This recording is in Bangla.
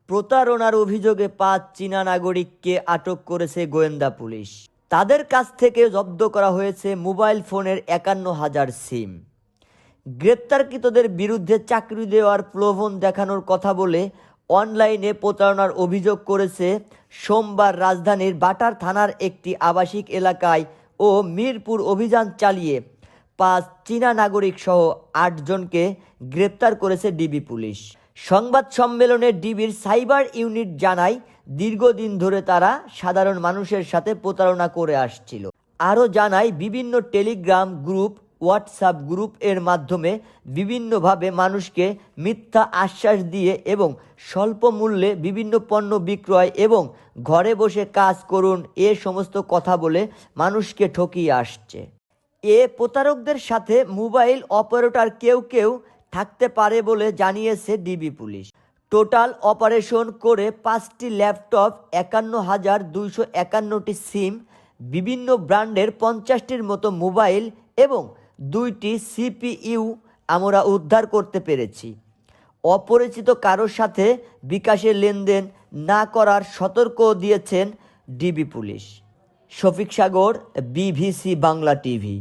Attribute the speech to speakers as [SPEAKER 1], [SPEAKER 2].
[SPEAKER 1] প্রতারণার অভিযোগে 5 চীনা নাগরিককে আটক করেছে গোয়েন্দা পুলিশ। তাদের কাছ থেকে জব্দ করা হয়েছে মোবাইল ফোনের 51,000 সিম। গ্রেপ্তারকৃতদের বিরুদ্ধে চাকরি দেওয়ার প্রলোভন দেখানোর কথা বলে অনলাইনে প্রতারণার অভিযোগ করেছে সোমবার রাজধানীর বাটার থানার একটি আবাসিক এলাকায় ও মিরপুর অভিযান চালিয়ে 5 চীনা নাগরিক সহ 8 জনকে গ্রেপ্তার করেছে ডিবি পুলিশ। সংবাদ সম্মেলনে ডিবির সাইবার ইউনিট জানায়, দীর্ঘদিন ধরে তারা সাধারণ মানুষের সাথে প্রতারণা করে আসছিল। আরও জানায়, বিভিন্ন টেলিগ্রাম গ্রুপ, হোয়াটসঅ্যাপ গ্রুপ এর মাধ্যমে বিভিন্নভাবে মানুষকে মিথ্যা আশ্বাস দিয়ে এবং স্বল্প মূল্যে বিভিন্ন পণ্য বিক্রয় এবং ঘরে বসে কাজ করুন এ সমস্ত কথা বলে মানুষকে ঠকিয়ে আসছে। এ প্রতারকদের সাথে মোবাইল অপারেটর কেউ থাকতে পারে বলে জানিয়েছে ডিবি পুলিশ। টোটাল অপারেশন করে 5টি ল্যাপটপ, 51,251টি সিম, বিভিন্ন ব্র্যান্ডের 50টির মতো মোবাইল এবং 2টি সিপিইউ আমরা উদ্ধার করতে পেরেছি। অপরিচিত কারোর সাথে বিকাশের লেনদেন না করার সতর্ক দিয়েছেন ডিবি পুলিশ। শফিক সাগর, বিবিসি বাংলা টিভি।